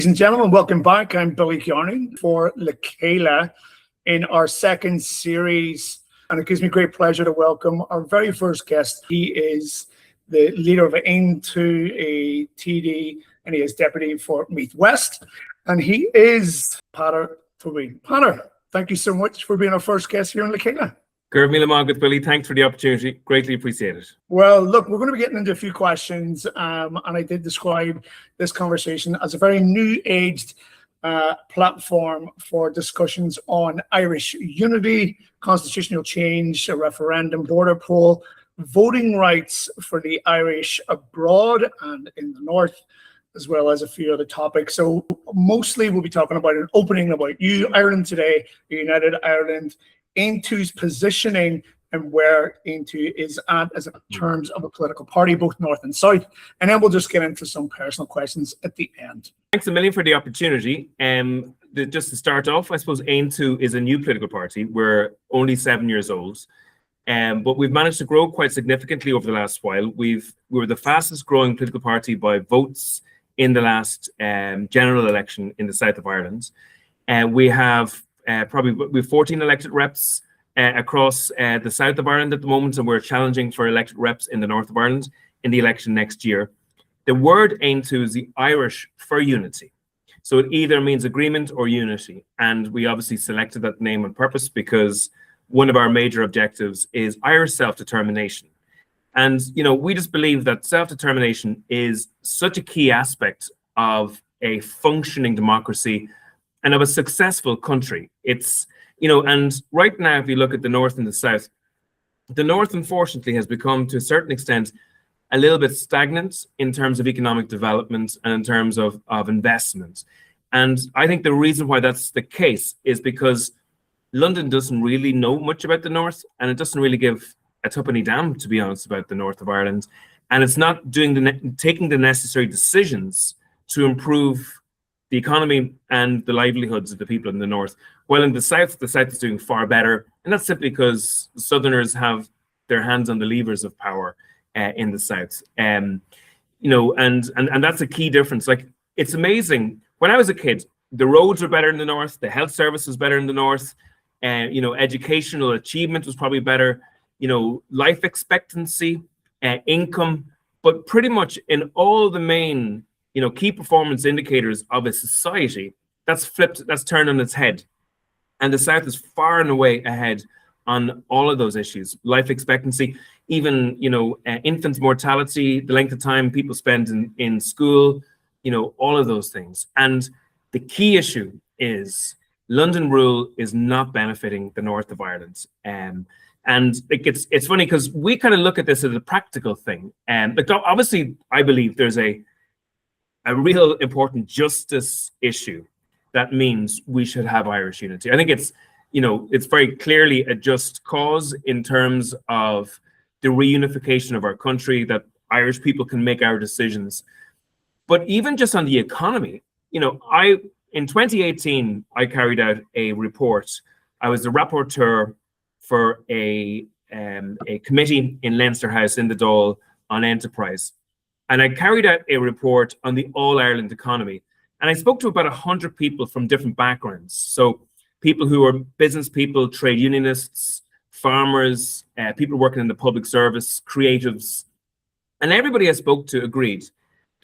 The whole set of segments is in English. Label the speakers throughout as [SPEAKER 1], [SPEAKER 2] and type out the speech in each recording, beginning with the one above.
[SPEAKER 1] Ladies and gentlemen, welcome back. I'm Billy Garnon for Chéile in our second series, and it gives me great pleasure to welcome our very first guest. He is the leader of Aontú, a TD, and he is deputy for Meath West, and he is Peadar Tóibín. Peadar, thank you so much for being our first guest here in Chéile.
[SPEAKER 2] Billy, thanks for the opportunity. Greatly appreciate it.
[SPEAKER 1] Well, look, we're going to be getting into a few questions, and I did describe this conversation as a very new-aged platform for discussions on Irish unity, constitutional change, a referendum, border poll, voting rights for the Irish abroad and in the north, as well as a few other topics. So mostly we'll be talking about an opening about Ireland today, a united Ireland, Aontú's positioning and where Aontú is at as in terms of a political party, both north and south. And then we'll just get into some personal questions at the end.
[SPEAKER 2] Thanks a million for the opportunity. Just to start off, I suppose Aontú is a new political party. We're only 7 years old, but we've managed to grow quite significantly over the last while. We were the fastest growing political party by votes in the last general election in the south of Ireland. We have 14 elected reps across the south of Ireland at the moment, and we're challenging for elected reps in the north of Ireland in the election next year. The word Aontú is the Irish for unity. So it either means agreement or unity. And we obviously selected that name on purpose because one of our major objectives is Irish self-determination. And, we just believe that self-determination is such a key aspect of a functioning democracy and of a successful country. It's, and right now, if you look at the north and the north, unfortunately, has become, to a certain extent, a little bit stagnant in terms of economic development and in terms of investment. And I think the reason why that's the case is because London doesn't really know much about the north, and it doesn't really give a tuppenny damn, to be honest, about the north of Ireland. And it's not taking the necessary decisions to improve the economy and the livelihoods of the people in the north. While in the south is doing far better, and that's simply because Southerners have their hands on the levers of power in the south. And that's a key difference. Like, it's amazing. When I was a kid, the roads were better in the north, the health service was better in the north, educational achievement was probably better, life expectancy, income, but pretty much in all the main key performance indicators of a society, that's turned on its head. And the South is far and away ahead on all of those issues. Life expectancy, even, infant mortality, the length of time people spend in school, all of those things. And the key issue is London rule is not benefiting the north of Ireland. And it's funny because we kind of look at this as a practical thing. But obviously, I believe there's a real important justice issue that means we should have Irish unity. I think it's very clearly a just cause in terms of the reunification of our country, that Irish people can make our decisions. But even just on the economy, in 2018, I carried out a report. I was the rapporteur for a committee in Leinster House in the Dáil on enterprise. And I carried out a report on the all-Ireland economy. And I spoke to about 100 people from different backgrounds. So people who are business people, trade unionists, farmers, people working in the public service, creatives. And everybody I spoke to agreed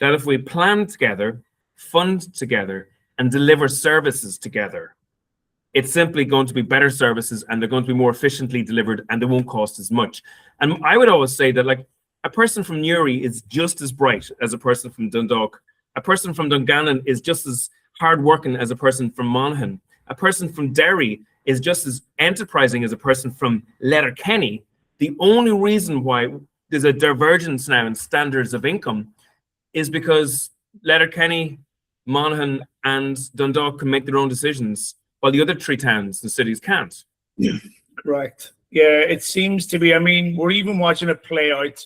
[SPEAKER 2] that if we plan together, fund together, and deliver services together, it's simply going to be better services, and they're going to be more efficiently delivered, and they won't cost as much. And I would always say that, like, a person from Newry is just as bright as a person from Dundalk. A person from Dungannon is just as hardworking as a person from Monaghan. A person from Derry is just as enterprising as a person from Letterkenny. The only reason why there's a divergence now in standards of income is because Letterkenny, Monaghan, and Dundalk can make their own decisions, while the other three towns, the cities, can't.
[SPEAKER 1] Yeah. Right. Yeah, it seems to be. I mean, we're even watching it play out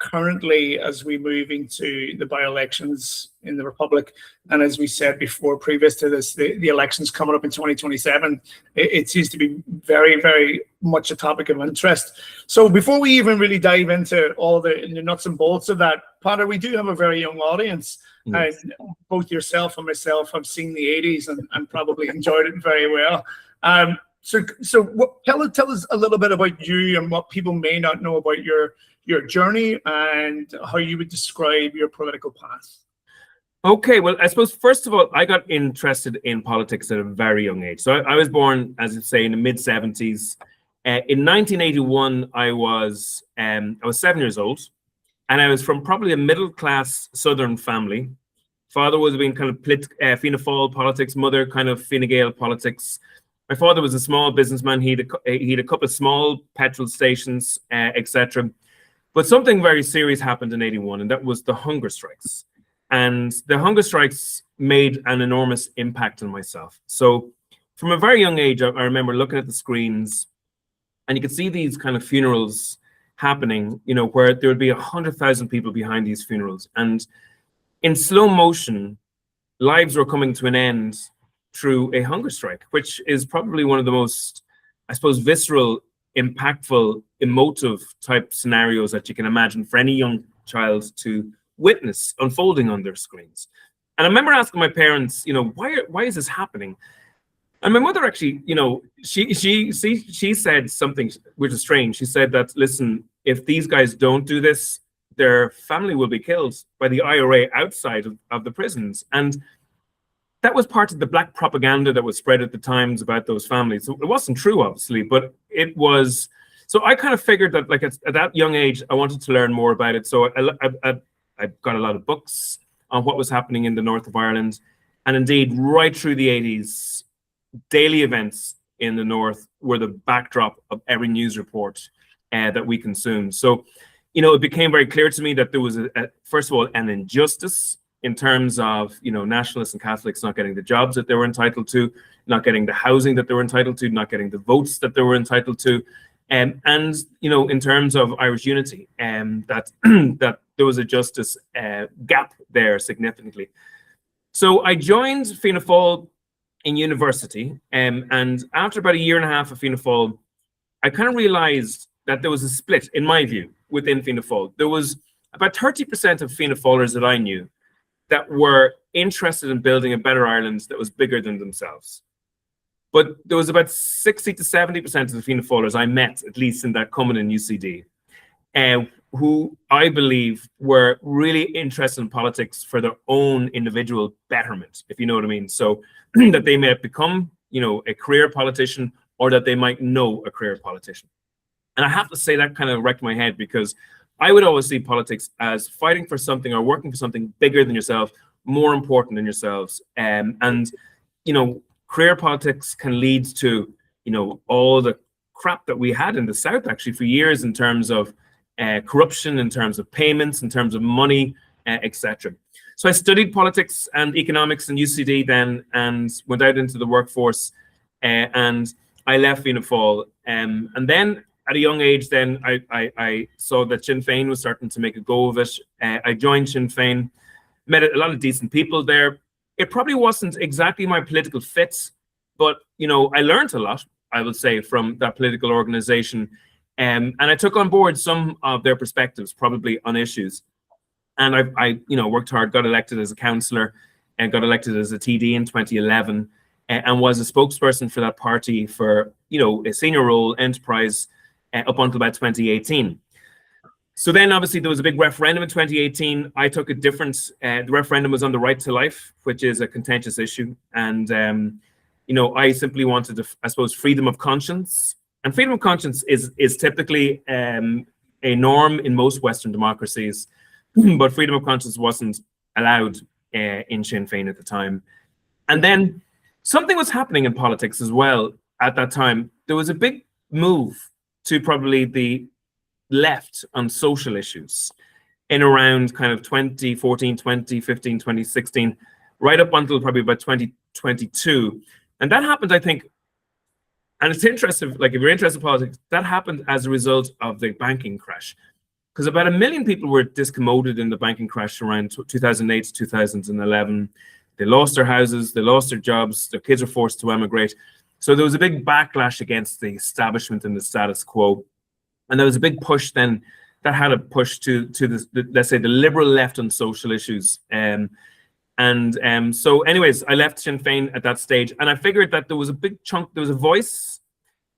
[SPEAKER 1] currently as we move into the by-elections in the Republic, and as we said before, previous to this, the elections coming up in 2027, it seems to be very, very much a topic of interest. So before we even really dive into all the nuts and bolts of that, Peadar, we do have a very young audience.
[SPEAKER 2] Yes.
[SPEAKER 1] And both yourself and myself have seen the 80s and probably enjoyed it very well. So tell us a little bit about you and what people may not know about your journey and how you would describe your political path.
[SPEAKER 2] Okay, well, I suppose first of all, I got interested in politics at a very young age. So I was born, as you say, in the mid 70s. In 1981, I was 7 years old, and I was from probably a middle-class Southern family. Father was being kind of Fianna Fáil politics, mother kind of Fine Gael politics. My father was a small businessman. He had a couple of small petrol stations, etc. But something very serious happened in 81, and that was the hunger strikes. And the hunger strikes made an enormous impact on myself. So from a very young age, I remember looking at the screens, and you could see these kind of funerals happening, where there would be 100,000 people behind these funerals. And in slow motion, lives were coming to an end through a hunger strike, which is probably one of the most, I suppose, visceral, impactful, emotive type scenarios that you can imagine for any young child to witness unfolding on their screens. And I remember asking my parents, why is this happening? And my mother actually, she said something which is strange. She said that, listen, if these guys don't do this, their family will be killed by the IRA outside of the prisons. And that was part of the black propaganda that was spread at the times about those families. So it wasn't true, obviously, but it was. So I kind of figured that, like, at that young age, I wanted to learn more about it. So I got a lot of books on what was happening in the north of Ireland. And indeed, right through the 80s, daily events in the north were the backdrop of every news report that we consumed. So, it became very clear to me that there was, first of all, an injustice in terms of, nationalists and Catholics not getting the jobs that they were entitled to, not getting the housing that they were entitled to, not getting the votes that they were entitled to. And in terms of Irish unity, that that there was a justice gap there significantly. So I joined Fianna Fáil in university, and after about a year and a half of Fianna Fáil, I kind of realized that there was a split, in my view, within Fianna Fáil. There was about 30% of Fianna Fáilers that I knew that were interested in building a better Ireland that was bigger than themselves. But there was about 60 to 70% of the Fianna Fáilers I met, at least in that coming in UCD, who I believe were really interested in politics for their own individual betterment, if you know what I mean. So that they may become, a career politician, or that they might know a career politician. And I have to say that kind of wrecked my head, because I would always see politics as fighting for something or working for something bigger than yourself, more important than yourselves. And career politics can lead to, all the crap that we had in the South actually for years in terms of corruption, in terms of payments, in terms of money, etc. So I studied politics and economics in UCD then, and went out into the workforce, and I left Fianna Fáil. And then at a young age, then I saw that Sinn Féin was starting to make a go of it. I joined Sinn Féin, met a lot of decent people there. It probably wasn't exactly my political fit, but I learned a lot, I would say, from that political organization, and I took on board some of their perspectives, probably on issues. And I worked hard, got elected as a councillor, and got elected as a TD in 2011, and was a spokesperson for that party for a senior role, enterprise, up until about 2018. So then obviously there was a big referendum in 2018. I took a different, the referendum was on the right to life, which is a contentious issue. And, I simply wanted, I suppose, freedom of conscience. And freedom of conscience is typically a norm in most Western democracies, but freedom of conscience wasn't allowed in Sinn Féin at the time. And then something was happening in politics as well at that time. There was a big move to probably the left on social issues in around kind of 2014, 2015, 2016, right up until probably about 2022. And that happened, I think, and it's interesting, like if you're interested in politics, that happened as a result of the banking crash. because about 1 million people were discommoded in the banking crash around 2008 to 2011. They lost their houses, they lost their jobs, their kids were forced to emigrate. So there was a big backlash against the establishment and the status quo. And there was a big push then that had a push to let's say, the liberal left on social issues. So anyways, I left Sinn Féin at that stage, and I figured that there was a big chunk, there was a voice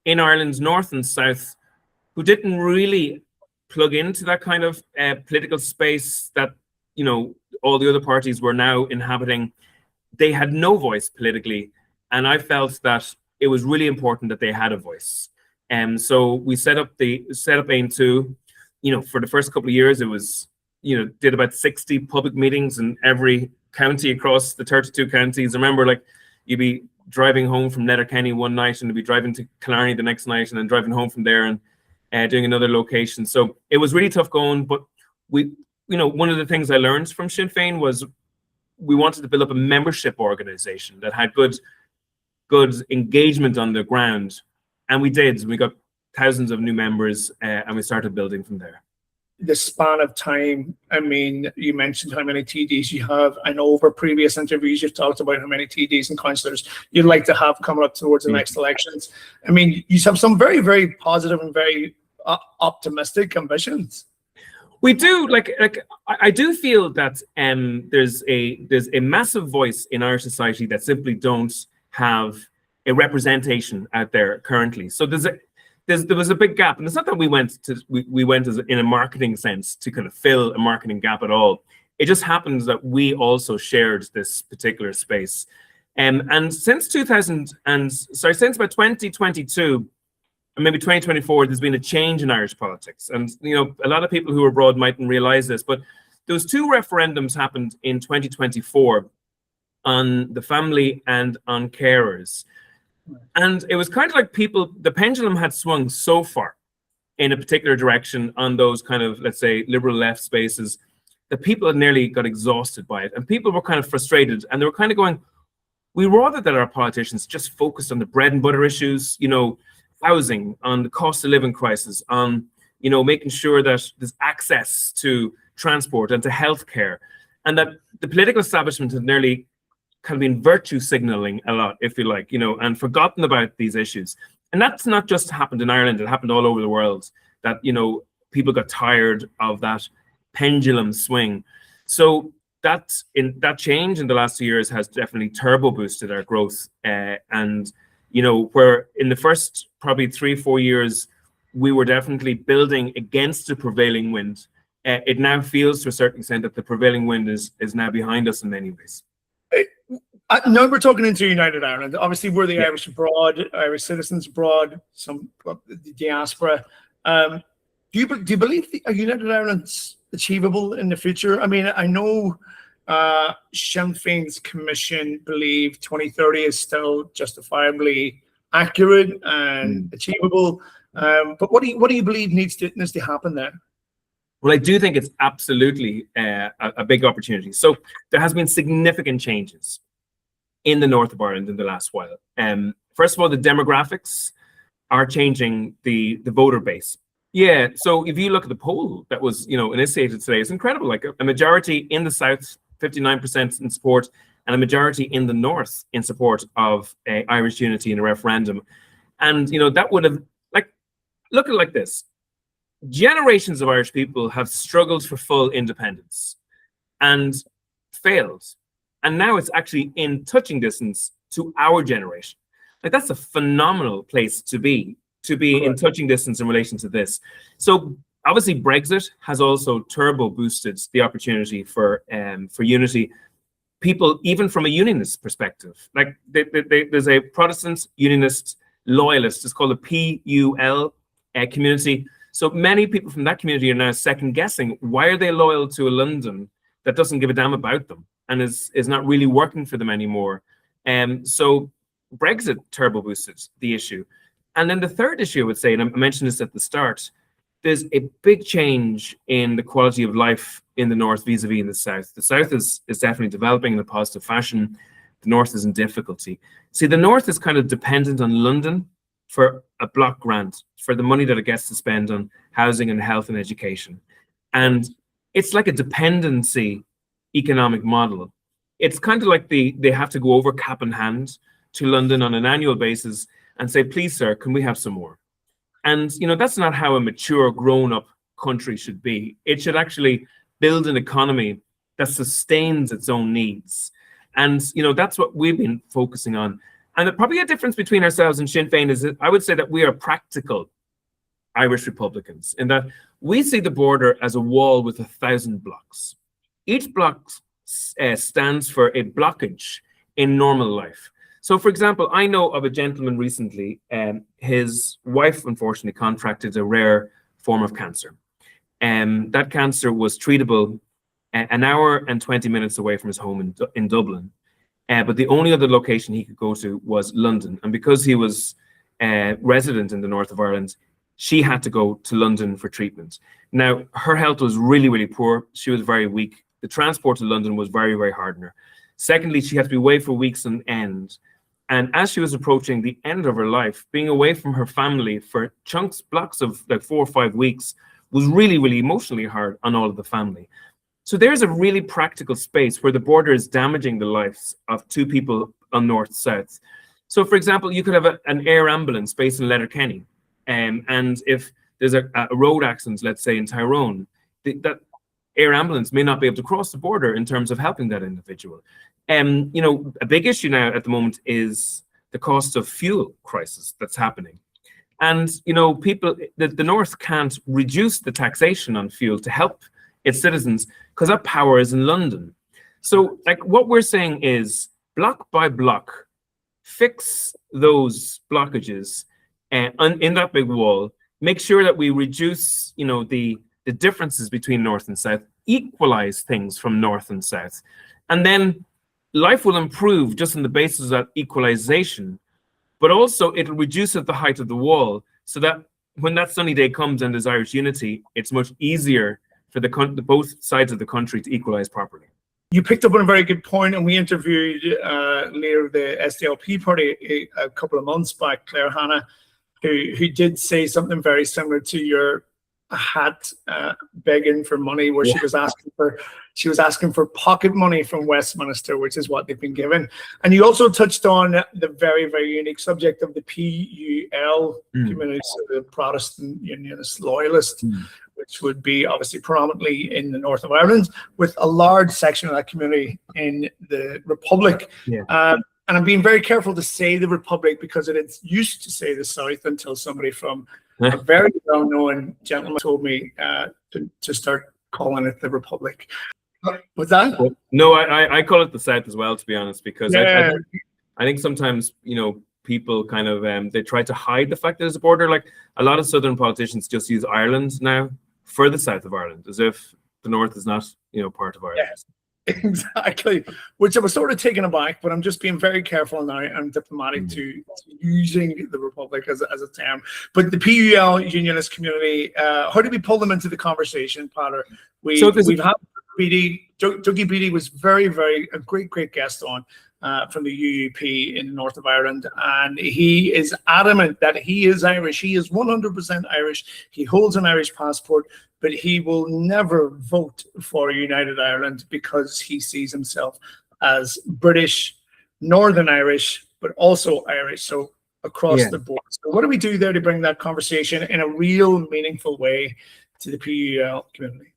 [SPEAKER 2] in Ireland's north and south who didn't really plug into that kind of political space that, you know, all the other parties were now inhabiting. They had no voice politically, and I felt that it was really important that they had a voice. So we set up Aontú. You know, for the first couple of years, it was, you know, did about 60 public meetings in every county across the 32 counties. I remember, like, you'd be driving home from Letterkenny one night and you'd be driving to Killarney the next night and then driving home from there and doing another location. So it was really tough going, but we, you know, one of the things I learned from Sinn Féin was we wanted to build up a membership organization that had good engagement on the ground. And we did. We got thousands of new members, and we started building from there.
[SPEAKER 1] The span of time, I mean, you mentioned how many TDs you have. I know over previous interviews you've talked about how many TDs and councillors you'd like to have coming up towards the next elections. I mean, you have some very, very positive and very optimistic ambitions.
[SPEAKER 2] We do. Like I do feel that there's a massive voice in our society that simply don't have a representation out there currently. So there was a big gap, and it's not that we went as in a marketing sense to kind of fill a marketing gap at all. It just happens that we also shared this particular space, and since about 2022, and maybe 2024, there's been a change in Irish politics, and you know, a lot of people who are abroad mightn't realize this, but those two referendums happened in 2024 on the family and on carers. And it was kind of like the pendulum had swung so far in a particular direction on those kind of, let's say, liberal left spaces that people had nearly got exhausted by it. And people were kind of frustrated, and they were kind of going, we rather that our politicians just focused on the bread and butter issues, you know, housing, on the cost of living crisis, on, you know, making sure that there's access to transport and to healthcare, and that the political establishment had nearly kind of been virtue signaling a lot, if you like, you know, and forgotten about these issues. And that's not just happened in Ireland, it happened all over the world, that, you know, people got tired of that pendulum swing. So that change in the last 2 years has definitely turbo boosted our growth. And, you know, where in the first probably 3-4 years, we were definitely building against the prevailing wind. It now feels to a certain extent that the prevailing wind is now behind us in many ways.
[SPEAKER 1] Now we're talking into United Ireland. Obviously, we're the Irish abroad, Irish citizens abroad, some the diaspora. Do you believe the United Ireland's achievable in the future? I mean, I know Sinn Féin's commission believe 2030 is still justifiably accurate and achievable. But what do you believe needs to happen there?
[SPEAKER 2] Well, I do think it's absolutely a big opportunity. So there has been significant changes in the north of Ireland in the last while. First of all, the demographics are changing the voter base. Yeah, so if you look at the poll that was, you know, initiated today, it's incredible. Like a majority in the south, 59% in support, and a majority in the north in support of Irish unity in a referendum. And, you know, that would have, like, look at it like this. Generations of Irish people have struggled for full independence and failed. And now it's actually in touching distance to our generation. Like, that's a phenomenal place to be in touching distance in relation to this. So obviously Brexit has also turbo boosted the opportunity for unity. People, even from a unionist perspective, like there's a Protestant unionist loyalist, it's called the PUL community. So many people from that community are now second guessing, why are they loyal to a London that doesn't give a damn about them and is not really working for them anymore? So Brexit turbo boosted the issue. And then the third issue, I would say, and I mentioned this at the start, there's a big change in the quality of life in the north vis-a-vis in the south. The south is definitely developing in a positive fashion. The north is in difficulty. See, the north is kind of dependent on London for a block grant, for the money that it gets to spend on housing and health and education. And it's like a dependency economic model. It's kind of like they have to go over cap in hand to London on an annual basis and say, please, sir, can we have some more? And, that's not how a mature, grown-up country should be. It should actually build an economy that sustains its own needs. And, that's what we've been focusing on. And probably a difference between ourselves and Sinn Féin is that I would say that we are practical Irish Republicans, in that we see the border as a wall with 1,000 blocks. Each block stands for a blockage in normal life. So, for example, I know of a gentleman recently, his wife unfortunately contracted a rare form of cancer. That cancer was treatable an hour and 20 minutes away from his home in Dublin. But the only other location he could go to was London. And because he was resident in the north of Ireland, she had to go to London for treatment. Now, her health was really, really poor. She was very weak. The transport to London was very, very hard on her. Secondly, she had to be away for weeks on end. And as she was approaching the end of her life, being away from her family for blocks of like 4 or 5 weeks was really, really emotionally hard on all of the family. So there's a really practical space where the border is damaging the lives of two people on north-south. So, for example, you could have an air ambulance based in Letterkenny. And if there's a road accident, let's say in Tyrone, that air ambulance may not be able to cross the border in terms of helping that individual. A big issue now at the moment is the cost of fuel crisis that's happening. And, people, the North can't reduce the taxation on fuel to help its citizens because that power is in London. So, what we're saying is block by block, fix those blockages in that big wall, make sure that we reduce, the differences between north and south, equalize things from north and south, and then life will improve just on the basis of that equalization, but also it'll reduce at the height of the wall so that when that sunny day comes and there's Irish unity, it's much easier for both sides of the country to equalize properly.
[SPEAKER 1] You picked up on a very good point, and we interviewed leader of the SDLP party a couple of months back, Claire Hanna, who did say something very similar to your hat begging for money, where she was asking for pocket money from Westminster, which is what they've been given. And you also touched on the very, very unique subject of the PUL community, so the Protestant Unionist Loyalist, which would be obviously predominantly in the north of Ireland, with a large section of that community in the Republic. And I'm being very careful to say the Republic because it used to say the South until somebody from a very well-known gentleman told me to start calling it the Republic. Was that?
[SPEAKER 2] No, I call it the South as well, to be honest, because I think sometimes, people kind of, they try to hide the fact that there's a border. Like a lot of Southern politicians just use Ireland now for the South of Ireland, as if the North is not, part of Ireland.
[SPEAKER 1] Yeah. Exactly, which I was sort of taken aback, but I'm just being very careful now and diplomatic to using the Republic as a term. But the PUL Unionist community, how do we pull them into the conversation, Peadar? We've had Beatty, Dougie Beatty was a great guest on from the UUP in the north of Ireland, and he is adamant that he is Irish. He is 100% Irish. He holds an Irish passport, but he will never vote for United Ireland because he sees himself as British, Northern Irish, but also Irish, so across the board. So what do we do there to bring that conversation in a real meaningful way to the PUL community?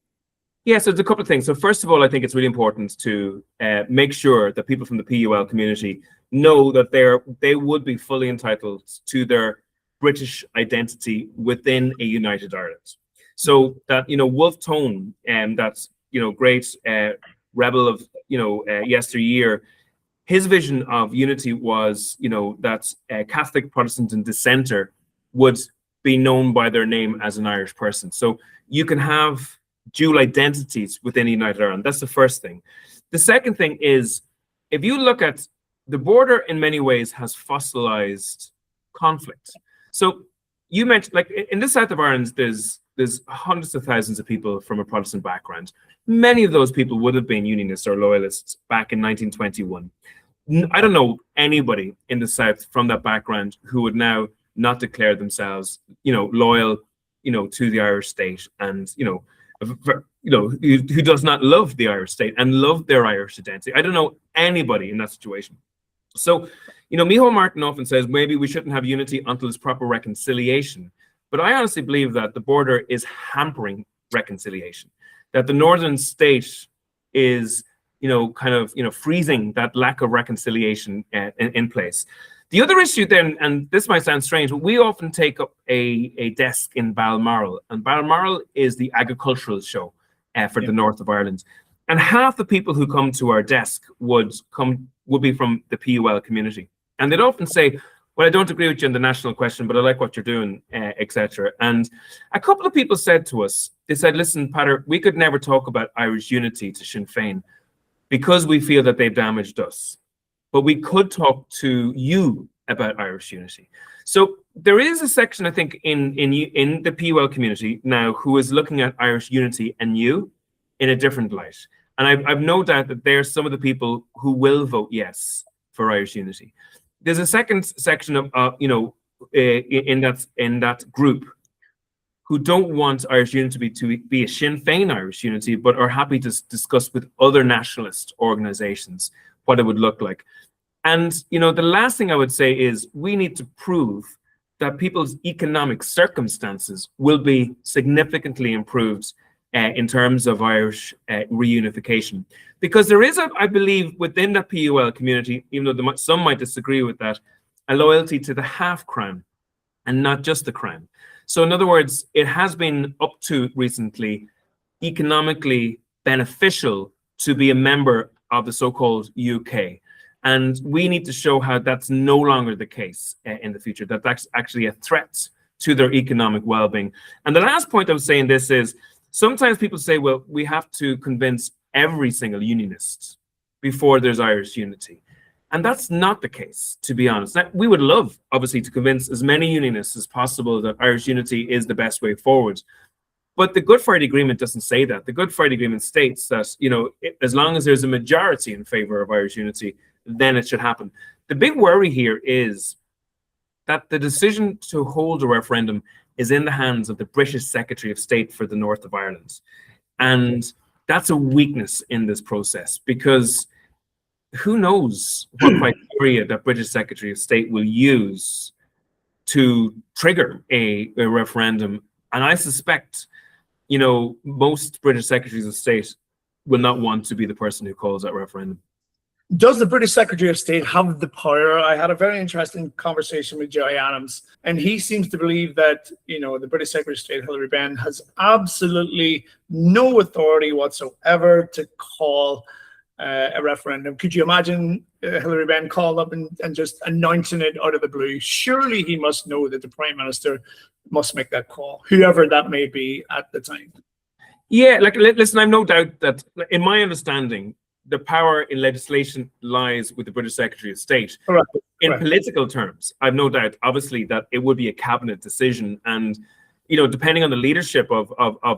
[SPEAKER 2] Yeah, so there's a couple of things. So first of all, I think it's really important to make sure that people from the PUL community know that they would be fully entitled to their British identity within a United Ireland. So that, Wolfe Tone, that's, great rebel of, yesteryear, his vision of unity was, that Catholic, Protestant, and dissenter would be known by their name as an Irish person. So you can have dual identities within United Ireland. That's the first thing. The second thing is, if you look at the border, in many ways has fossilized conflict. So you mentioned, like in the south of Ireland, there's hundreds of thousands of people from a Protestant background. Many of those people would have been Unionists or Loyalists back in 1921. I don't know anybody in the south from that background who would now not declare themselves, loyal, to the Irish state and, who does not love the Irish state and love their Irish identity. I don't know anybody in that situation. So, Micheál Martin often says maybe we shouldn't have unity until there's proper reconciliation. But I honestly believe that the border is hampering reconciliation, that the northern state is, freezing that lack of reconciliation in place. The other issue then, and this might sound strange, but we often take up a desk in Balmoral, and Balmoral is the agricultural show for the north of Ireland. And half the people who come to our desk would be from the PUL community. And they'd often say, well, I don't agree with you on the national question, but I like what you're doing, etc. And a couple of people said to us, they said, listen, Peadar, we could never talk about Irish unity to Sinn Féin because we feel that they've damaged us. But we could talk to you about Irish unity. So there is a section, I think, in the PUL community now who is looking at Irish unity and you in a different light. And I've no doubt that there's some of the people who will vote yes for Irish unity. There's a second section of, in that group who don't want Irish unity to be a Sinn Féin Irish unity, but are happy to discuss with other nationalist organizations what it would look like. And, the last thing I would say is we need to prove that people's economic circumstances will be significantly improved in terms of Irish reunification. Because there is, I believe, within the PUL community, even though some might disagree with that, a loyalty to the half crown and not just the crown. So in other words, it has been up to recently economically beneficial to be a member of the so-called UK. And we need to show how that's no longer the case in the future, that that's actually a threat to their economic well-being. And the last point I would say in this is, sometimes people say, well, we have to convince every single unionist before there's Irish unity. And that's not the case, to be honest. Now, we would love, obviously, to convince as many unionists as possible that Irish unity is the best way forward. But the Good Friday Agreement doesn't say that. The Good Friday Agreement states that, as long as there's a majority in favor of Irish unity, then it should happen. The big worry here is that the decision to hold a referendum is in the hands of the British Secretary of State for the North of Ireland. And that's a weakness in this process, because who knows what criteria that British Secretary of State will use to trigger a referendum. And I suspect, most British Secretaries of State will not want to be the person who calls that referendum.
[SPEAKER 1] Does the British Secretary of State have the power? I had a very interesting conversation with Joy Adams, and he seems to believe that, the British Secretary of State, Hilary Benn, has absolutely no authority whatsoever to call a referendum. Could you imagine Hilary Benn calling up and just announcing it out of the blue? Surely he must know that the Prime Minister must make that call, whoever that may be at the time.
[SPEAKER 2] Yeah, listen, I've no doubt that, in my understanding, the power in legislation lies with the British Secretary of State.
[SPEAKER 1] Correct.
[SPEAKER 2] In political terms, I've no doubt, obviously, that it would be a cabinet decision. And, depending on the leadership of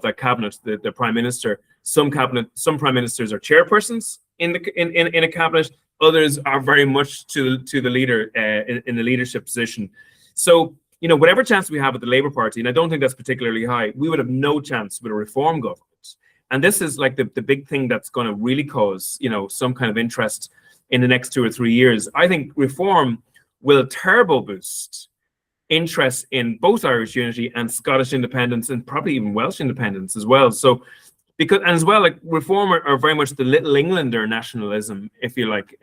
[SPEAKER 2] that cabinet, the Prime Minister, some prime ministers are chairpersons in a cabinet, others are very much to the leader in the leadership position. So, whatever chance we have with the Labour Party, and I don't think that's particularly high, we would have no chance with a reform government. And this is like the big thing that's going to really cause, some kind of interest in the next 2 or 3 years. I think reform will turbo boost interest in both Irish unity and Scottish independence, and probably even Welsh independence as well. So, reform are very much the Little Englander nationalism, if you like,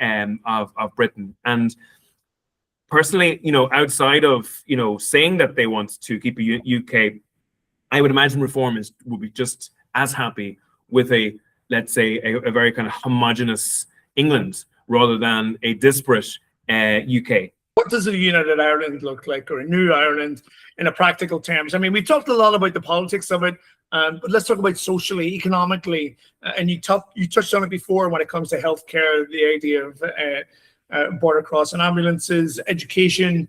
[SPEAKER 2] of Britain. And personally, outside of saying that they want to keep a UK, I would imagine reform would be just as happy with let's say a very kind of homogenous England rather than a disparate UK.
[SPEAKER 1] What does a united Ireland look like, or a new Ireland, in a practical terms? I mean, we talked a lot about the politics of it, but let's talk about socially, economically. And you touched on it before when it comes to healthcare, the idea of border crossing ambulances, education,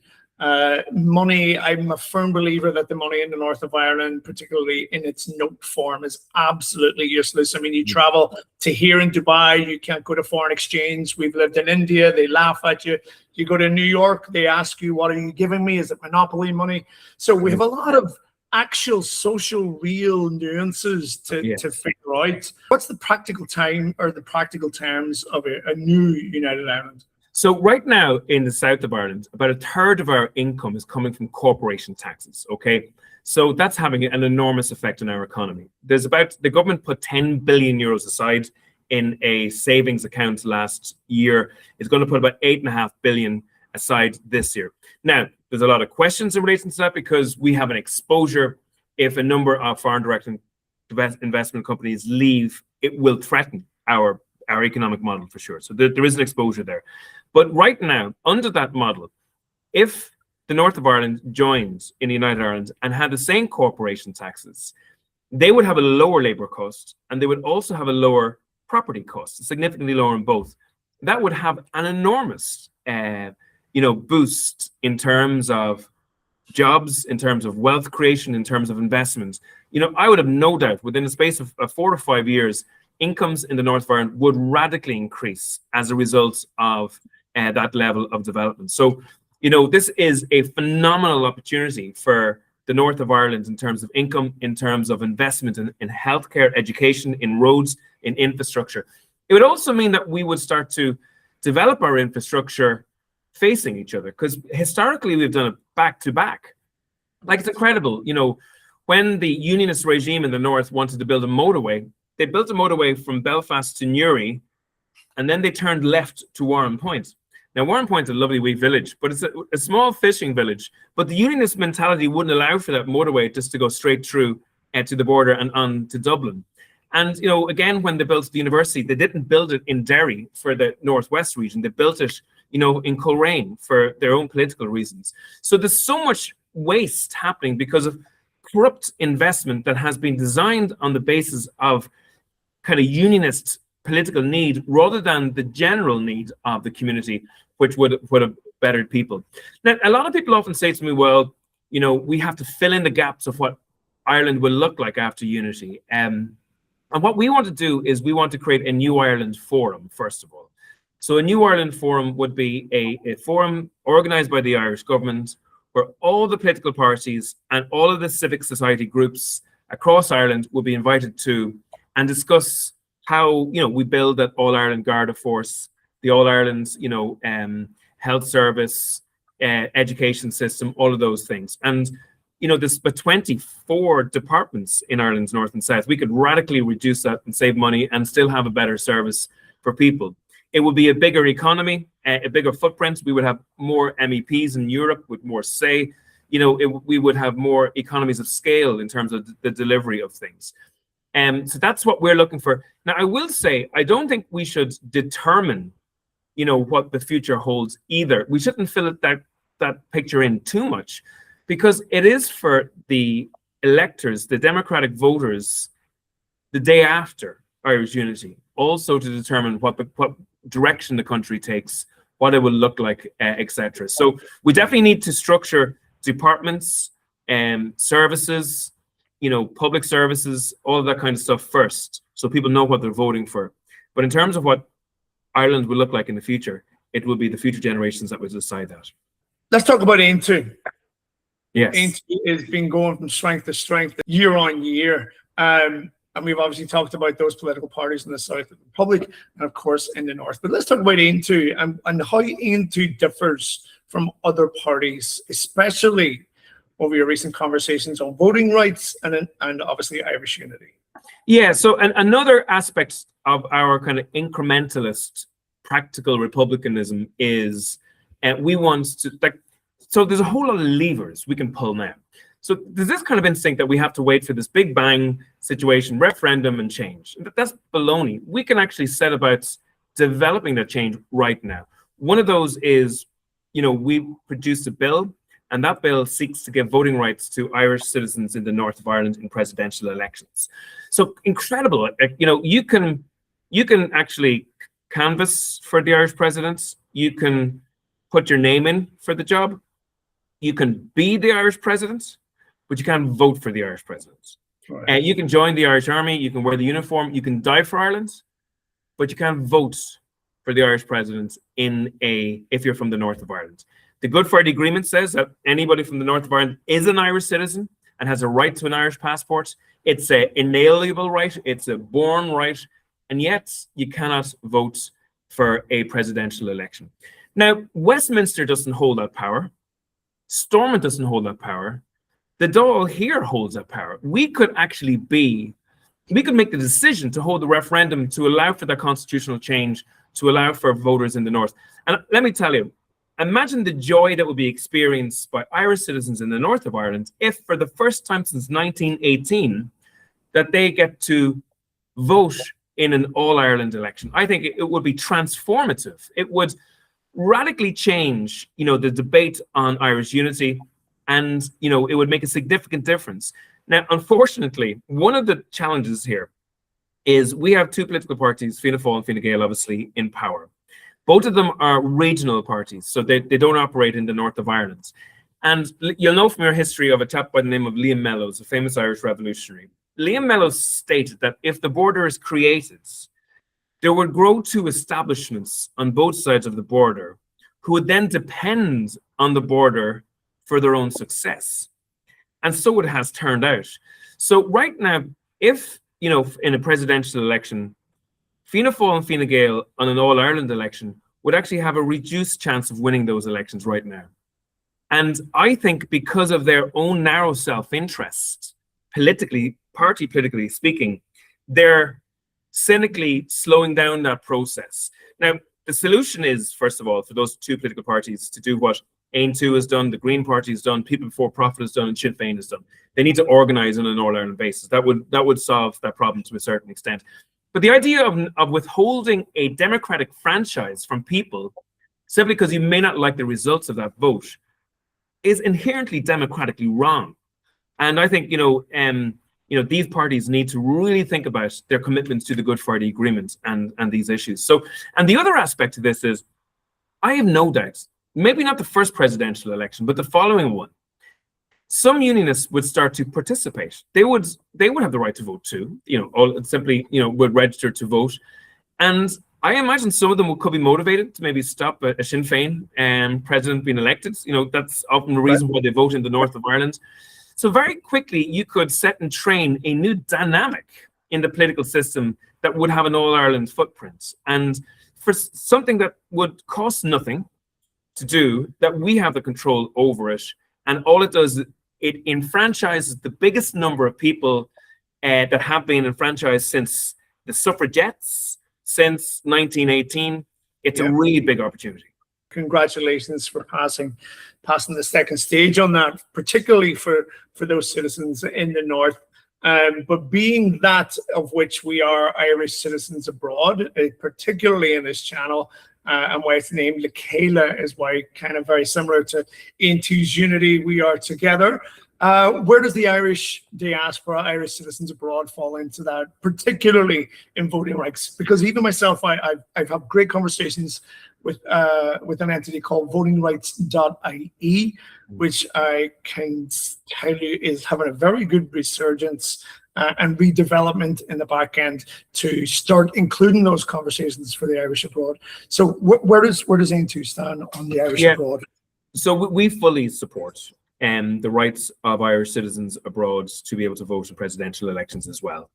[SPEAKER 1] money. I'm a firm believer that the money in the north of Ireland, particularly in its note form, is absolutely useless. I mean, you travel to here in Dubai, you can't go to foreign exchange. We've lived in India, they laugh at you. You go to New York, they ask you, what are you giving me? Is it monopoly money? So we have a lot of actual social real nuances to figure out. What's the practical time or the practical terms of a new United Ireland?
[SPEAKER 2] So right now in the south of Ireland, about a third of our income is coming from corporation taxes, okay? So that's having an enormous effect on our economy. The government put 10 billion euros aside in a savings account last year. It's going to put about 8.5 billion aside this year. Now, there's a lot of questions in relation to that because we have an exposure. If a number of foreign direct investment companies leave, it will threaten our economic model for sure. So there is an exposure there. But right now, under that model, if the north of Ireland joined in the United Ireland and had the same corporation taxes, they would have a lower labour cost and they would also have a lower property cost, significantly lower in both. That would have an enormous boost in terms of jobs, in terms of wealth creation, in terms of investment. I would have no doubt within the space of 4 to 5 years, incomes in the north of Ireland would radically increase as a result of that level of development. So, this is a phenomenal opportunity for the north of Ireland in terms of income, in terms of investment in healthcare, education, in roads, in infrastructure. It would also mean that we would start to develop our infrastructure facing each other, because historically we've done it back to back. Like, it's incredible. When the unionist regime in the north wanted to build a motorway, they built a motorway from Belfast to Newry, and then they turned left to Warren Point. Now, Warren Point is a lovely wee village, but it's a small fishing village. But the unionist mentality wouldn't allow for that motorway just to go straight through to the border and on to Dublin. And, again, when they built the university, they didn't build it in Derry for the northwest region. They built it, in Coleraine for their own political reasons. So there's so much waste happening because of corrupt investment that has been designed on the basis of kind of unionist political need rather than the general need of the community, which would have bettered people. Now, a lot of people often say to me, well, we have to fill in the gaps of what Ireland will look like after unity. And what we want to do is we want to create a New Ireland Forum, first of all. So a New Ireland Forum would be a forum organized by the Irish government where all the political parties and all of the civic society groups across Ireland will be invited to and discuss how, we build that All-Ireland Garda Force, the All-Ireland, health service, education system, all of those things. And, there's but 24 departments in Ireland's north and south. We could radically reduce that and save money and still have a better service for people. It would be a bigger economy, a bigger footprint. We would have more MEPs in Europe with more say. We would have more economies of scale in terms of the delivery of things. So that's what we're looking for. Now, I will say, I don't think we should determine, what the future holds either. We shouldn't fill it that picture in too much, because it is for the electors, the democratic voters, the day after Irish unity, also to determine what direction the country takes, what it will look like, etc. So we definitely need to structure departments and services, public services, all of that kind of stuff first, so people know what they're voting for. But in terms of what Ireland will look like in the future, it will be the future generations that will decide that.
[SPEAKER 1] Let's talk about Aontú.
[SPEAKER 2] Yes.
[SPEAKER 1] Aontú has been going from strength to strength year on year. And we've obviously talked about those political parties in the south of the Republic and, of course, in the north. But let's talk about Aontú and how Aontú differs from other parties, especially over your recent conversations on voting rights and obviously Irish unity.
[SPEAKER 2] Yeah, so another aspect of our kind of incrementalist practical republicanism is we want to, so there's a whole lot of levers we can pull now. So there's this kind of instinct that we have to wait for this big bang situation, referendum and change. That's baloney. We can actually set about developing that change right now. One of those is, we produced a bill, and that bill seeks to give voting rights to Irish citizens in the north of Ireland in presidential elections. So incredible. You can actually canvass for the Irish president. You can put your name in for the job. You can be the Irish president, but you can't vote for the Irish president. Right. You can join the Irish Army. You can wear the uniform. You can die for Ireland, but you can't vote for the Irish president if you're from the north of Ireland. The Good Friday Agreement says that anybody from the north of Ireland is an Irish citizen, and has a right to an Irish passport. It's an inalienable right. It's a born right. And yet you cannot vote for a presidential election. Now, Westminster doesn't hold that power. Stormont doesn't hold that power. The Dáil here holds that power. We could make the decision to hold the referendum to allow for that constitutional change, to allow for voters in the north. And let me tell you, imagine the joy that would be experienced by Irish citizens in the north of Ireland if for the first time since 1918 that they get to vote in an all-Ireland election. I think it would be transformative. It would radically change, the debate on Irish unity, and, it would make a significant difference. Now, unfortunately, one of the challenges here is we have two political parties, Fianna Fáil and Fine Gael, obviously, in power. Both of them are regional parties, so they don't operate in the north of Ireland. And you'll know from your history of a chap by the name of Liam Mellows, a famous Irish revolutionary. Liam Mellows stated that if the border is created, there would grow two establishments on both sides of the border who would then depend on the border for their own success. And so it has turned out. So right now, if, in a presidential election, Fianna Fáil and Fine Gael on an all-Ireland election would actually have a reduced chance of winning those elections right now. And I think because of their own narrow self-interest, politically speaking, they're cynically slowing down that process. Now, the solution is, first of all, for those two political parties to do what Aontú has done, the Green Party has done, People Before Profit has done, and Sinn Féin has done. They need to organise on an all-Ireland basis. That would solve that problem to a certain extent. But the idea of withholding a democratic franchise from people simply because you may not like the results of that vote is inherently democratically wrong. And I think, these parties need to really think about their commitments to the Good Friday Agreement and these issues. So, and the other aspect to this is, I have no doubts, maybe not the first presidential election, but the following one, some unionists would start to participate. They would have the right to vote too, would register to vote. And I imagine some of them could be motivated to maybe stop a Sinn Féin president being elected. That's often the reason why they vote in the north of Ireland. So very quickly, you could set and train a new dynamic in the political system that would have an all-Ireland footprint. And for something that would cost nothing to do, that we have the control over it. And all it does, it enfranchises the biggest number of people that have been enfranchised since the suffragettes, since 1918. It's a really big opportunity.
[SPEAKER 1] Congratulations for passing the second stage on that, particularly for those citizens in the north. But being that of which we are Irish citizens abroad, particularly in this channel, and why it's named Chéile is why kind of very similar to Aontú's Unity, we are together. Where does the Irish diaspora, Irish citizens abroad fall into that, particularly in voting rights? Because even myself, I've had great conversations with an entity called votingrights.ie, which I can tell you is having a very good resurgence and redevelopment in the back end to start including those conversations for the Irish abroad. So where does Aontú stand on the Irish abroad?
[SPEAKER 2] So we fully support the rights of Irish citizens abroad to be able to vote in presidential elections as well.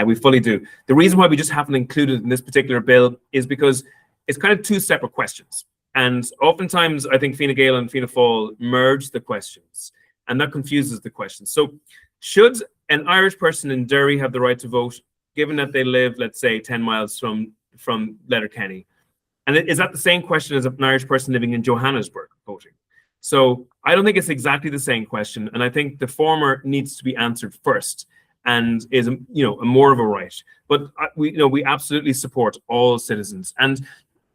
[SPEAKER 2] We fully do. The reason why we just haven't included in this particular bill is because it's kind of two separate questions. And oftentimes, I think Fine Gael and Fianna Fáil merge the questions, and that confuses the questions. So should an Irish person in Derry have the right to vote, given that they live, let's say, 10 miles from Letterkenny? And is that the same question as an Irish person living in Johannesburg voting? So I don't think it's exactly the same question. And I think the former needs to be answered first and is, more of a right. But we absolutely support all citizens. And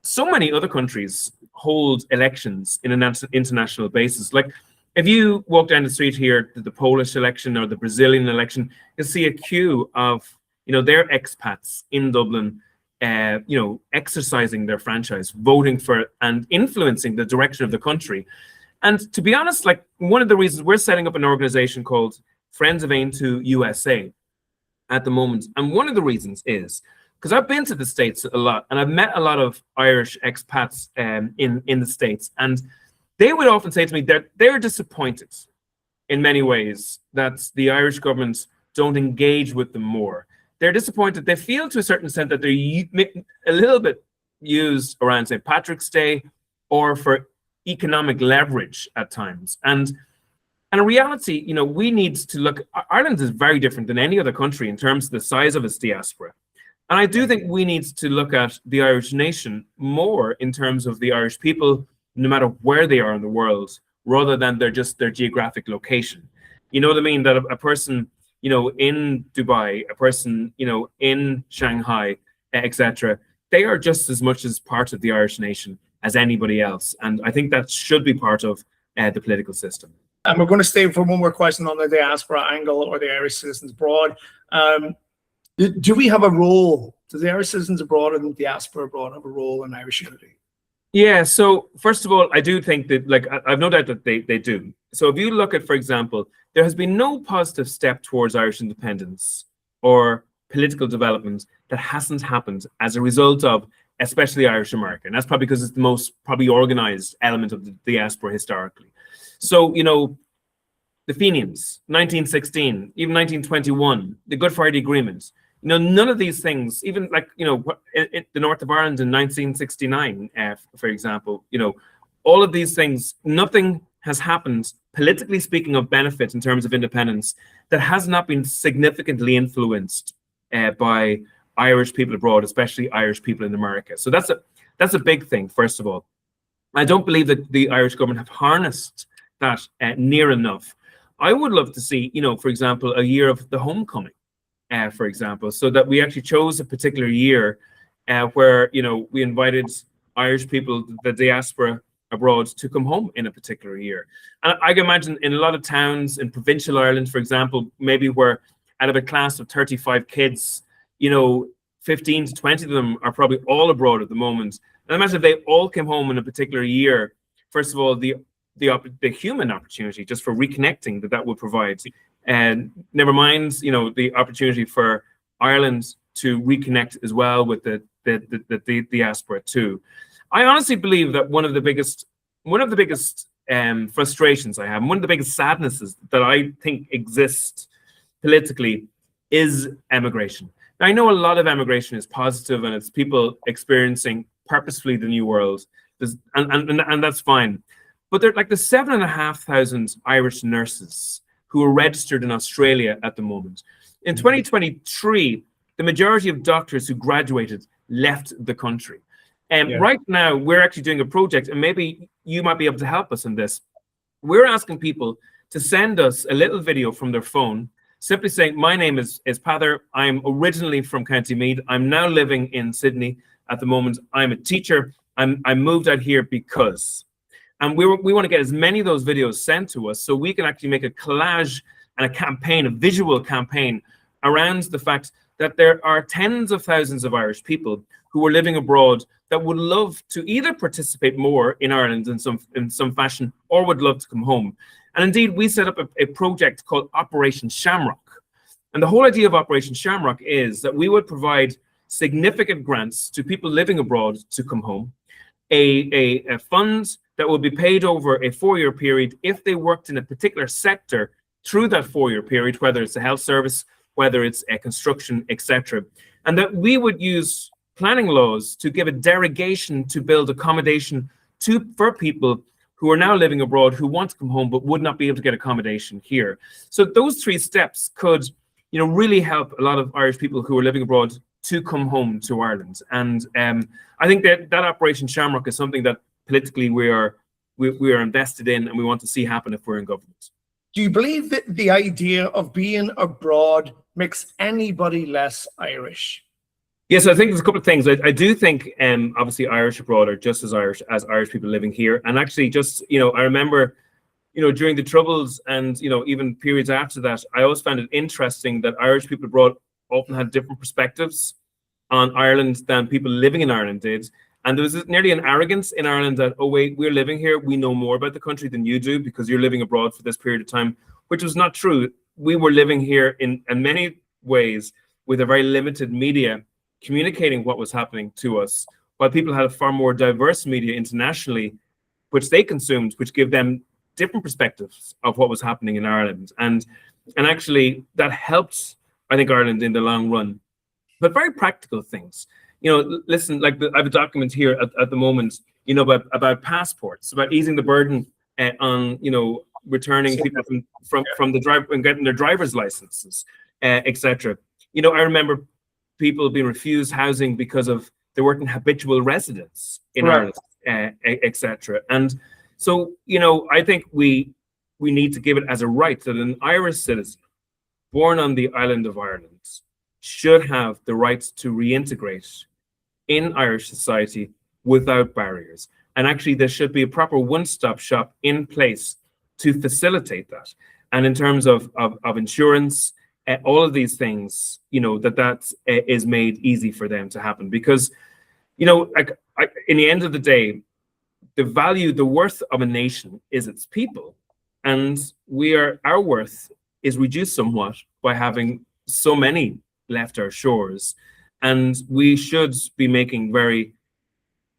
[SPEAKER 2] so many other countries hold elections in an international basis. Like if you walk down the street here, the Polish election or the Brazilian election, you'll see a queue of, their expats in Dublin, exercising their franchise, voting for and influencing the direction of the country. And to be honest, like one of the reasons we're setting up an organization called Friends of Aontú USA at the moment. And one of the reasons is because I've been to the States a lot and I've met a lot of Irish expats in the States. And they would often say to me that they're disappointed in many ways that the Irish government don't engage with them more. They're disappointed. They feel to a certain extent that they're a little bit used around St. Patrick's Day or for economic leverage at times. And in reality, you know, we need to look, Ireland is very different than any other country in terms of the size of its diaspora. And I do think we need to look at the Irish nation more in terms of the Irish people, no matter where they are in the world, rather than their geographic location. You know what I mean? That a person, you know, in Dubai, a person, you know, in Shanghai, etc., they are just as much as part of the Irish nation as anybody else. And I think that should be part of the political system.
[SPEAKER 1] And we're going to stay for one more question on the diaspora angle or the Irish citizens abroad. Do we have a role? Do the Irish citizens abroad and the diaspora abroad have a role in Irish unity?
[SPEAKER 2] Yeah, so first of all, I do think that, like, I've no doubt that they do. So if you look at, for example, there has been no positive step towards Irish independence or political development that hasn't happened as a result of especially Irish America. And that's probably because it's the most probably organized element of the diaspora historically. So, you know, the Fenians, 1916, even 1921, the Good Friday Agreement, you know, none of these things, even like, you know, in the north of Ireland in 1969, for example, you know, all of these things, nothing has happened, politically speaking, of benefit in terms of independence that has not been significantly influenced by Irish people abroad, especially Irish people in America. So that's a big thing, first of all. I don't believe that the Irish government have harnessed that near enough. I would love to see, you know, for example, a year of the homecoming, for example, so that we actually chose a particular year where, you know, we invited Irish people, the diaspora abroad, to come home in a particular year. And I can imagine in a lot of towns in provincial Ireland, for example, maybe where out of a class of 35 kids, you know, 15 to 20 of them are probably all abroad at the moment. And imagine if they all came home in a particular year, first of all, the human opportunity just for reconnecting that would provide, and never mind, you know, the opportunity for Ireland to reconnect as well with the diaspora too. I honestly believe that one of the biggest frustrations I have, one of the biggest sadnesses that I think exist politically, is emigration. Now, I know a lot of emigration is positive and it's people experiencing purposefully the new world, and that's fine. But they're like the 7,500 Irish nurses who are registered in Australia at the moment. In 2023, the majority of doctors who graduated left the country. And right now, we're actually doing a project, and maybe you might be able to help us in this. We're asking people to send us a little video from their phone, simply saying, my name is Peadar. I'm originally from County Meath. I'm now living in Sydney at the moment. I'm a teacher. I moved out here because. And we want to get as many of those videos sent to us so we can actually make a collage and a campaign, a visual campaign around the fact that there are tens of thousands of Irish people who are living abroad that would love to either participate more in Ireland in some fashion or would love to come home. And indeed, we set up a project called Operation Shamrock. And the whole idea of Operation Shamrock is that we would provide significant grants to people living abroad to come home, a fund that will be paid over a 4-year period if they worked in a particular sector through that 4-year period, whether it's a health service, whether it's a construction, etc. And that we would use planning laws to give a derogation to build accommodation for people who are now living abroad who want to come home but would not be able to get accommodation here. So those 3 steps could, you know, really help a lot of Irish people who are living abroad to come home to Ireland. And I think that Operation Shamrock is something that politically we are invested in and we want to see happen if we're in government.
[SPEAKER 1] Do you believe that the idea of being abroad makes anybody less Irish?
[SPEAKER 2] Yes, I think there's a couple of things. I do think obviously Irish abroad are just as Irish people living here. And actually just, you know, I remember, you know, during the Troubles and, you know, even periods after that, I always found it interesting that Irish people abroad often had different perspectives on Ireland than people living in Ireland did. And there was nearly an arrogance in Ireland that, oh, wait, we're living here. We know more about the country than you do because you're living abroad for this period of time, which was not true. We were living here in many ways with a very limited media communicating what was happening to us, while people had a far more diverse media internationally, which they consumed, which gave them different perspectives of what was happening in Ireland. And actually that helped, I think, Ireland in the long run. But very practical things. Listen, like I have a document here at the moment, about passports, about easing the burden on, returning people from the drive and getting their driver's licenses, etc. I remember people being refused housing because of they weren't habitual residents in Ireland, etc. And so, I think we need to give it as a right that an Irish citizen born on the island of Ireland should have the right to reintegrate in Irish society without barriers. And actually, there should be a proper one-stop shop in place to facilitate that. And in terms of insurance, all of these things, that is made easy for them to happen. Because, in the end of the day, the worth of a nation is its people. And our worth is reduced somewhat by having so many left our shores. And we should be making very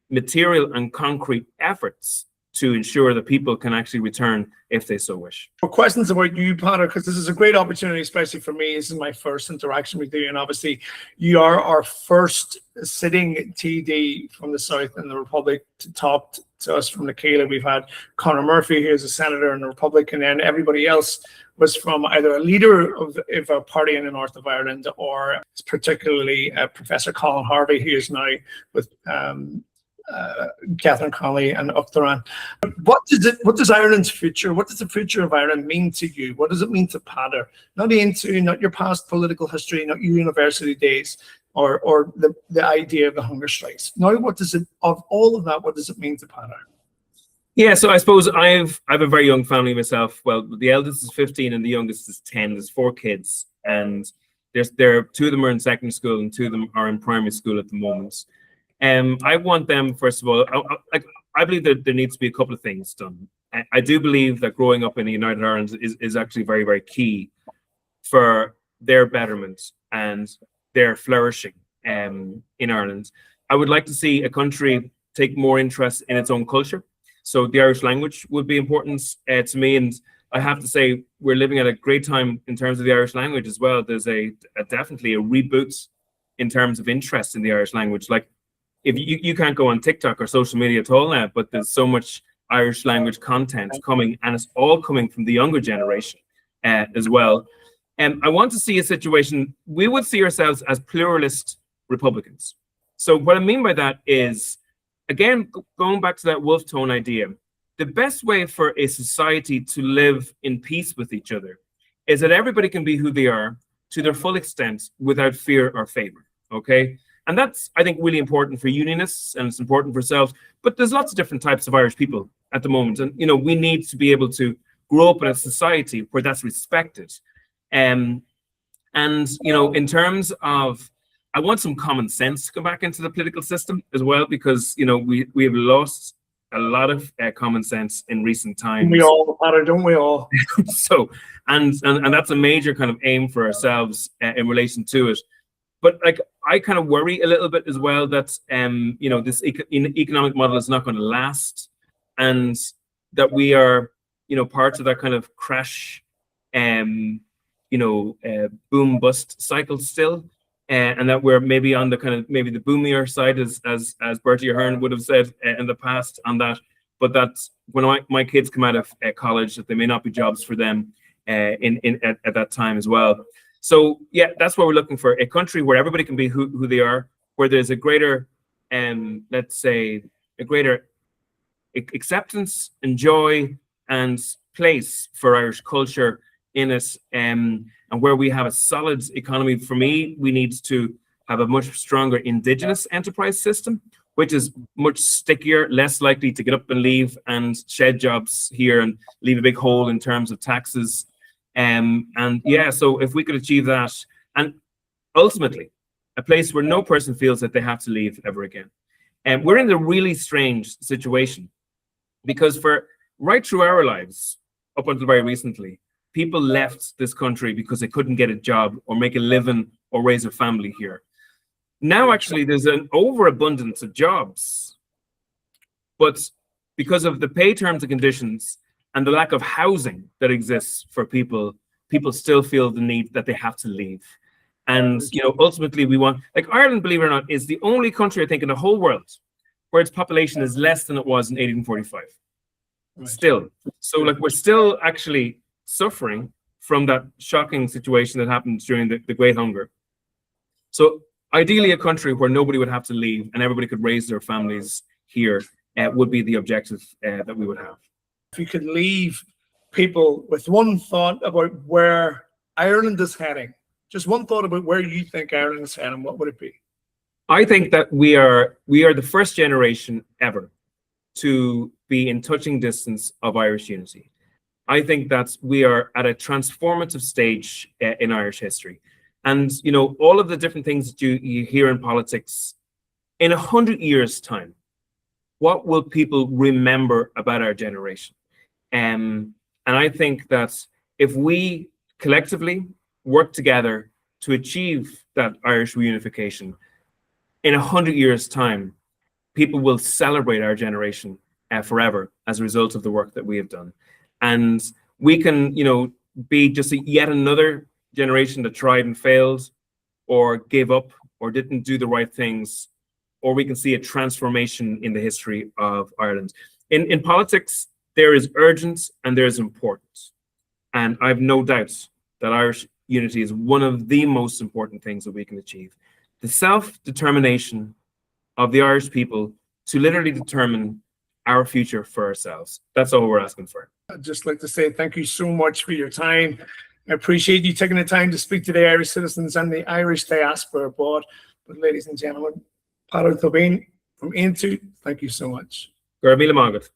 [SPEAKER 2] material and concrete efforts to ensure that people can actually return if they so wish.
[SPEAKER 1] Questions about you, Peadar, because this is a great opportunity, especially for me. This is my first interaction with you, and obviously you are our first sitting TD from the South in the Republic to talk to us from the Chéile. We've had Conor Murphy, who's a senator in the Republic, and then everybody else was from either a leader of a party in the north of Ireland, or particularly Professor Colin Harvey, who is now with Catherine Connolly and Uachtaráin. What does Ireland's future, what does the future of Ireland mean to you? What does it mean to Peadar? Not your past political history, not your university days, or the idea of the hunger strikes. Now, of all of that, what does it mean to Peadar?
[SPEAKER 2] Yeah, so I suppose I have a very young family myself. Well, the eldest is 15 and the youngest is 10. There's 4 kids, and there 2 of them are in secondary school and 2 of them are in primary school at the moment. I want them, first of all, I believe that there needs to be a couple of things done. I do believe that growing up in the United Ireland is actually very, very key for their betterment and their flourishing in Ireland. I would like to see a country take more interest in its own culture. So the Irish language would be important to me. And I have to say, we're living at a great time in terms of the Irish language as well. There's definitely a reboot in terms of interest in the Irish language. Like, if you can't go on TikTok or social media at all now, but there's so much Irish language content coming, and it's all coming from the younger generation as well. I want to see a situation, we would see ourselves as pluralist Republicans. So what I mean by that is, again, going back to that wolf tone idea, the best way for a society to live in peace with each other is that everybody can be who they are to their full extent without fear or favor, okay? And that's, I think, really important for unionists, and it's important for ourselves. But there's lots of different types of Irish people at the moment. And, we need to be able to grow up in a society where that's respected. And, in terms of, I want some common sense to come back into the political system as well, because, we have lost a lot of common sense in recent times.
[SPEAKER 1] We all, Peadar, don't we all?
[SPEAKER 2] So, and that's a major kind of aim for ourselves in relation to it. But I kind of worry a little bit as well that this economic model is not going to last, and that we are part of that kind of crash, boom bust cycle still, and that we're maybe on the kind of maybe the boomier side, as Bertie Ahern would have said in the past on that. But that's when my kids come out of college, that there may not be jobs for them at that time as well. So yeah, that's what we're looking for, a country where everybody can be who they are, where there's a greater, let's say, a greater acceptance and joy and place for Irish culture in it, and where we have a solid economy. For me, we need to have a much stronger indigenous enterprise system, which is much stickier, less likely to get up and leave and shed jobs here and leave a big hole in terms of taxes. And yeah, so if we could achieve that, and ultimately a place where no person feels that they have to leave ever again. And we're in a really strange situation, because for right through our lives, up until very recently, people left this country because they couldn't get a job or make a living or raise a family here. Now, actually, there's an overabundance of jobs, but because of the pay terms and conditions and the lack of housing that exists for people still feel the need that they have to leave. And ultimately we want, like Ireland, believe it or not, is the only country I think in the whole world where its population is less than it was in 1845. Right. Still. So like we're still actually suffering from that shocking situation that happened during the Great Hunger. So ideally a country where nobody would have to leave and everybody could raise their families here would be the objective that we would have.
[SPEAKER 1] If you could leave people with one thought about where Ireland is heading, just one thought about where you think Ireland is heading, what would it be?
[SPEAKER 2] I think that we are the first generation ever to be in touching distance of Irish unity. I think that we are at a transformative stage in Irish history. And, all of the different things that you hear in politics, in 100 years' time, what will people remember about our generation? And I think that if we collectively work together to achieve that Irish reunification, in 100 years' time, people will celebrate our generation forever as a result of the work that we have done. And we can, be just yet another generation that tried and failed or gave up or didn't do the right things, or we can see a transformation in the history of Ireland. In politics, there is urgence and there is importance. And I have no doubt that Irish unity is one of the most important things that we can achieve. The self-determination of the Irish people to literally determine our future for ourselves. That's all we're asking for.
[SPEAKER 1] I'd just like to say thank you so much for your time. I appreciate you taking the time to speak to the Irish citizens and the Irish diaspora abroad. But ladies and gentlemen, Peadar Tóibín from Aontú, thank you so much.
[SPEAKER 2] Gur míle magat.